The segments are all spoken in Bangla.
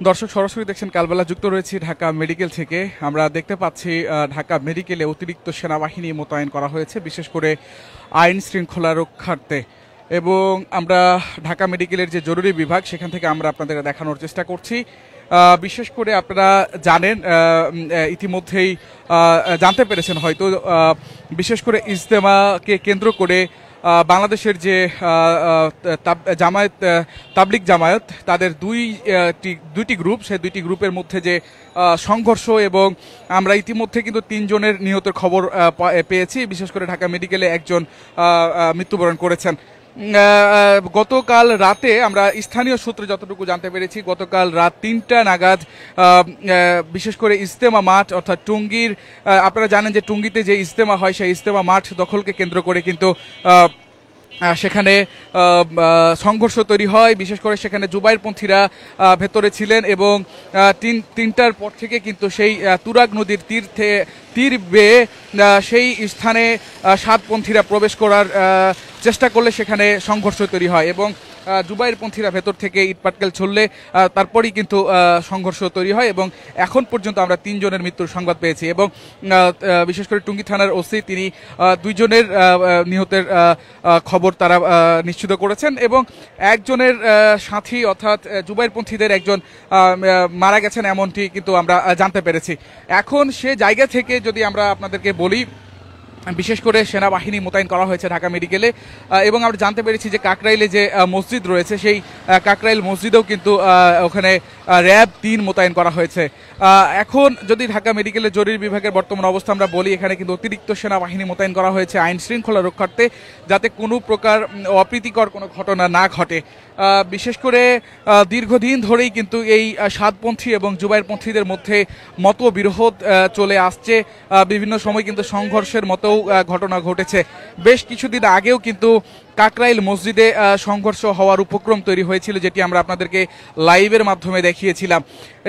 দর্শক সরাসরি দেখছেন কালবেলা, যুক্ত রয়েছি ঢাকা মেডিকেল থেকে। আমরা দেখতে পাচ্ছি ঢাকা মেডিকেলে অতিরিক্ত সেনাবাহিনী মোতায়েন করা হয়েছে, বিশেষ করে আইন শৃঙ্খলা রক্ষার্থে। এবং আমরা ঢাকা মেডিকেলের যে জরুরি বিভাগ, সেখান থেকে আমরা আপনাদের দেখানোর চেষ্টা করছি। বিশেষ করে আপনারা জানেন, ইতিমধ্যেই জানতে পেরেছেন হয়তো, বিশেষ করে ইজতেমাকে কেন্দ্র করে বাংলাদেশের যে জামায়াত, তাবলিগ জামায়াত, তাদের দুইটি গ্রুপ, সেই দুইটি গ্রুপের মধ্যে যে সংঘর্ষ, এবং আমরা ইতিমধ্যে কিন্তু 3 জনের নিহতের খবর পেয়েছি। বিশেষ করে ঢাকা মেডিকেলে একজন মৃত্যুবরণ করেছেন। গতকাল রাতে আমরা স্থানীয় সূত্রে যতটুকু জানতে পেরেছি, গতকাল রাত 3টা নাগাদ বিশেষ করে ইজতেমা মাঠ, অর্থাৎ টুঙ্গির, আপনারা জানেন যে টুঙ্গিতে যে ইজতেমা হয়, সেই ইজতেমা মাঠ দখলকে কেন্দ্র করে কিন্তু সেখানে সংঘর্ষ তৈরি হয়। বিশেষ করে সেখানে জুবাইরপন্থীরা ভেতরে ছিলেন, এবং 3টার পর থেকে কিন্তু সেই তুরাগ নদীর তীর বেয়ে সেই স্থানে সাতপন্থীরা প্রবেশ করার চেষ্টা করলে সেখানে সংঘর্ষ তৈরি হয়, এবং জুবাইরপন্থীরা ভেতর থেকে ইটপাটকেল ছুড়লে তারপরই কিন্তু সংঘর্ষ তৈরি হয়, এবং এখন পর্যন্ত আমরা 3 জনের মৃত্যুর সংবাদ পেয়েছি। এবং বিশেষ করে টুঙ্গি থানার ওসি তিনি 2 জনের নিহতের খবর তারা নিশ্চিত করেছেন, এবং একজনের সাথী অর্থাৎ জুবাইরপন্থীদের একজন মারা গেছেন, এমনটি কিন্তু আমরা জানতে পেরেছি। এখন সে জায়গা থেকে যদি আমরা আপনাদেরকে বলি, বিশেষ করে সেনাবাহিনী মোতায়েন করা হয়েছে ঢাকা মেডিকেলে, এবং আমরা জানতে পেরেছি যে কাকরাইলে যে মসজিদ রয়েছে, সেই কাকরাইল মসজিদেও কিন্তু ওখানে র্যাব 3 মোতায়েন করা হয়েছে। এখন যদি ঢাকা মেডিকেলের জরুরি বিভাগের বর্তমান অবস্থা আমরা বলি, এখানে কিন্তু অতিরিক্ত সেনাবাহিনী মোতায়েন করা হয়েছে আইন শৃঙ্খলা রক্ষার্থে, যাতে কোনো প্রকার অপ্রীতিকর কোনো ঘটনা না ঘটে। বিশেষ করে দীর্ঘদিন ধরেই কিন্তু এই সাতপন্থী এবং জুবাইরপন্থীদের মধ্যে মতবিরোধ চলে আসছে। বিভিন্ন সময় কিন্তু সংঘর্ষের মতো ঘটনা ঘটেছে। বেশ কিছুদিন আগেও কিন্তু কাকরাইল মসজিদে সংঘর্ষ হওয়ার উপক্রম তৈরি হয়েছিল, যেটি আমরা আপনাদেরকে লাইভের মাধ্যমে দেখিয়েছিলাম।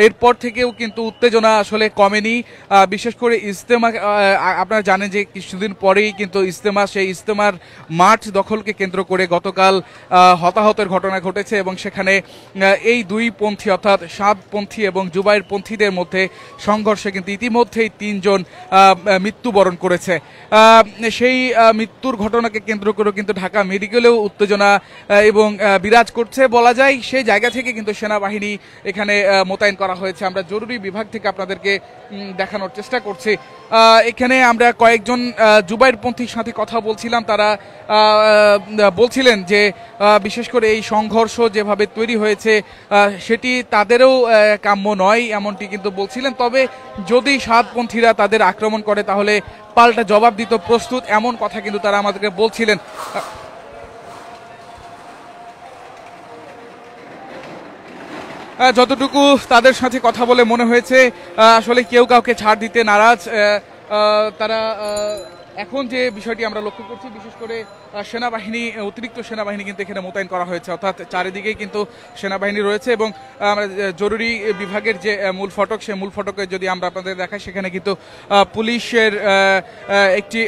এরপর থেকেও কিন্তু উত্তেজনা আসলে কমেনি। বিশেষ করে ইজতেমা, আপনারা জানেন যে কিছুদিন পরেই কিন্তু সেই ইজতেমার মাঠ দখলকে কেন্দ্র করে গতকাল হতাহতের ঘটনা ঘটেছে, এবং সেখানে এই 2 পন্থী অর্থাৎ সাতপন্থী এবং জুবাইরপন্থীদের মধ্যে সংঘর্ষে কিন্তু ইতিমধ্যেই 3 জন মৃত্যুবরণ করেছে। সেই মৃত্যুর ঘটনাকে কেন্দ্র করে কিন্তু ঢাকা মেডিকেলেও উত্তেজনা এবং বিরাজ করছে বলা যায়। সেই জায়গা থেকে কিন্তু সেনাবাহিনী এখানে মোতায়েন করা হয়েছে। আমরা জরুরি বিভাগ থেকে আপনাদেরকে দেখানোর চেষ্টা করছি। এখানে আমরা কয়েকজন জুবাইরপন্থীর সাথে কথা বলছিলাম, তারা বলছিলেন যে বিশেষ করে এই সংঘর্ষ যেভাবে তৈরি হয়েছে সেটি তাদেরও কাম্য নয়, এমনটি কিন্তু বলছিলেন। তবে যদি সাতপন্থীরা তাদের আক্রমণ করে তাহলে পাল্টা জবাব দিতে প্রস্তুত, এমন কথা কিন্তু তারা আমাদেরকে বলছিলেন। যতটুকু তাদের সাথে কথা বলে মনে হয়েছে, আসলে কেউ কাউকে ছাড় দিতে নারাজ। তারা এখন যে বিষয়টি আমরা লক্ষ্য করছি, বিশেষ করে সেনাবাহিনী, অতিরিক্ত সেনাবাহিনী কিন্তু এখানে মোতায়েন করা হয়েছে, অর্থাৎ চারিদিকেই কিন্তু সেনাবাহিনী রয়েছে। এবং আমরা জরুরি বিভাগের যে মূল ফটক, সেই মূল ফটকে যদি আমরা আপনাদের দেখাই, সেখানে কিন্তু পুলিশের একটি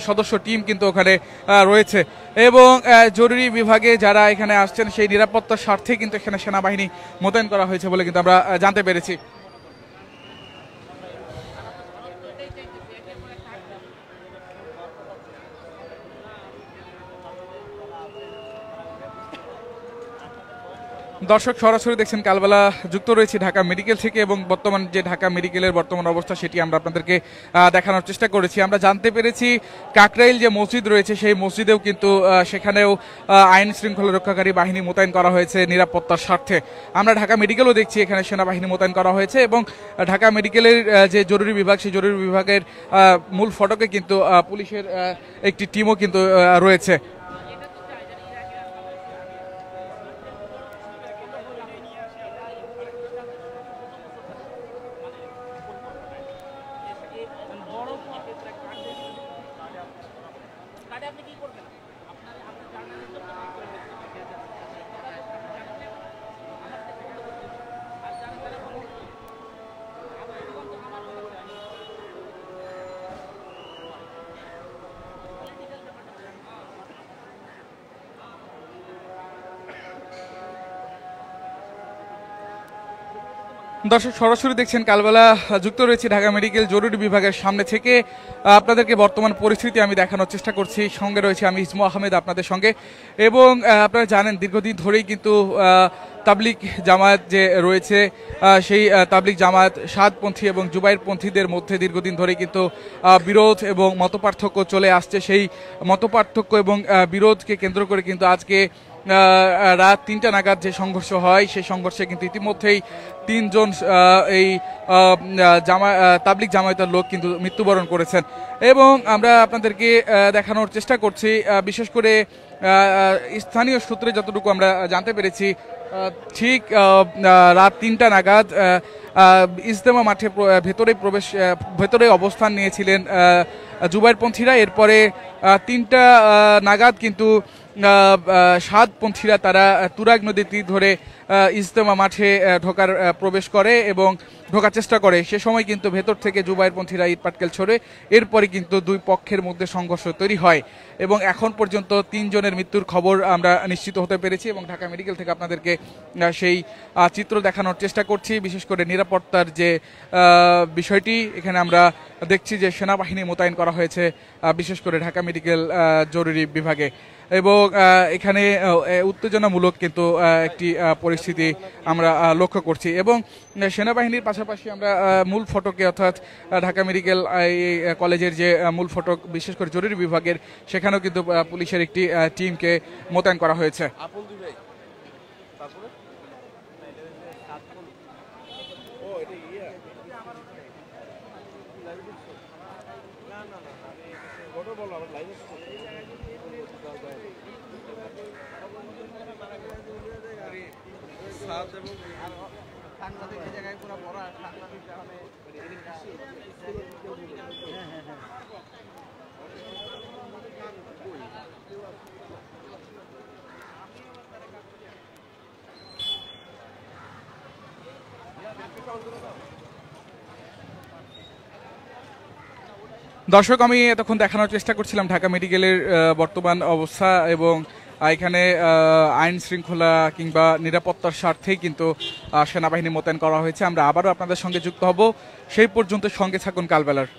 সদস্য টিম কিন্তু ওখানে রয়েছে, এবং জরুরি বিভাগে যারা এখানে আসছেন সেই নিরাপত্তার স্বার্থে কিন্তু এখানে সেনাবাহিনী মোতায়েন করা হয়েছে বলে কিন্তু আমরা জানতে পেরেছি। দর্শক সরাসরি দেখছেন কালবেলা, যুক্ত রয়েছি ঢাকা মেডিকেল থেকে, এবং বর্তমান যে ঢাকা মেডিকেলের বর্তমান অবস্থা সেটি আমরা আপনাদেরকে দেখানোর চেষ্টা করেছি। আমরা জানতে পেরেছি কাকরাইল যে মসজিদ রয়েছে, সেই মসজিদেও কিন্তু সেখানেও আইন শৃঙ্খলা রক্ষাকারী বাহিনী মোতায়েন করা হয়েছে নিরাপত্তার স্বার্থে। আমরা ঢাকা মেডিকেলও দেখছি এখানে সেনাবাহিনী মোতায়েন করা হয়েছে, এবং ঢাকা মেডিকেলের যে জরুরি বিভাগ, সেই জরুরি বিভাগের মূল ফটকে কিন্তু পুলিশের একটি টিমও কিন্তু রয়েছে। দর্শক সরাসরি দেখছেন কালবেলা যুক্ত রয়েছে ঢাকা মেডিকেল জরুরি বিভাগের সামনে থেকে আপনাদেরকে বর্তমান পরিস্থিতি আমি দেখানোর চেষ্টা করছি। সঙ্গে রয়েছে আমি ইসমু আহমেদ আপনাদের সঙ্গে। এবং আপনারা জানেন দীর্ঘদিন ধরেই কিন্তু তাবলিগ জামায়াত যে রয়েছে সেই তাবলিগ জামায়াত সাদপন্থী এবং জুবাইরপন্থীদের মধ্যে দীর্ঘদিন ধরেই কিন্তু বিরোধ এবং মতপার্থক্য চলে আসছে। সেই মতপার্থক্য এবং বিরোধকে কেন্দ্র করে কিন্তু আজকে রাত ৩টা নাগাদ যে সংঘর্ষ হয় সেই সংঘর্ষে কিন্তু ইতিমধ্যেই ৩ জন এই তাবলিগ জামায়াতের লোক কিন্তু মৃত্যুবরণ করেছেন। এবং আমরা আপনাদেরকে দেখানোর চেষ্টা করছি, বিশেষ করে স্থানীয় সূত্রে যতটুকু আমরা জানতে পেরেছি, ঠিক রাত ৩টা নাগাদ ইজতেমা মাঠে ভেতরে অবস্থান নিয়েছিলেন জুবাইরপন্থীরা। এরপরে ৩টা নাগাদ কিন্তু সাদপন্থীরা তারা তুরাগ নদীর তীর ধরে ইজতেমা মাঠে প্রবেশ করে এবং ঢোকার চেষ্টা করে। সে সময় কিন্তু ভেতর থেকে জুবাইরপন্থীরা ইট পাটকেল ছড়ে। এরপরে কিন্তু দুই পক্ষের মধ্যে সংঘর্ষ তৈরি হয় এবং এখন পর্যন্ত ৩ জনের মৃত্যুর খবর আমরা নিশ্চিত হতে পেরেছি এবং ঢাকা মেডিকেল থেকে আপনাদেরকে সেই চিত্র দেখানোর চেষ্টা করছি। বিশেষ করে নিরাপত্তার যে বিষয়টি, এখানে আমরা দেখছি যে সেনাবাহিনী মোতায়েন করা হয়েছে বিশেষ করে ঢাকা মেডিকেল জরুরি বিভাগে। এবং এখানে উত্তেজনামূলক কিন্তু একটি পরিস্থিতি আমরা লক্ষ্য করছি। এবং সেনাবাহিনীর পাশাপাশি আমরা মূল ফটকে, অর্থাৎ ঢাকা মেডিকেল কলেজের যে মূল ফটক বিশেষ করে জরুরি বিভাগের, সেখানেও কিন্তু পুলিশের একটি টিমকে মোতায়েন করা হয়েছে। দর্শক, আমি এতক্ষণ দেখানোর চেষ্টা করছিলাম ঢাকা মেডিকেলের বর্তমান অবস্থা এবং এখানে আইন শৃঙ্খলা কিংবা নিরাপত্তার স্বার্থেই কিন্তু সেনাবাহিনী মোতায়েন করা হয়েছে। আমরা আবারও আপনাদের সঙ্গে যুক্ত হব, সেই পর্যন্ত সঙ্গে থাকুন কালবেলার।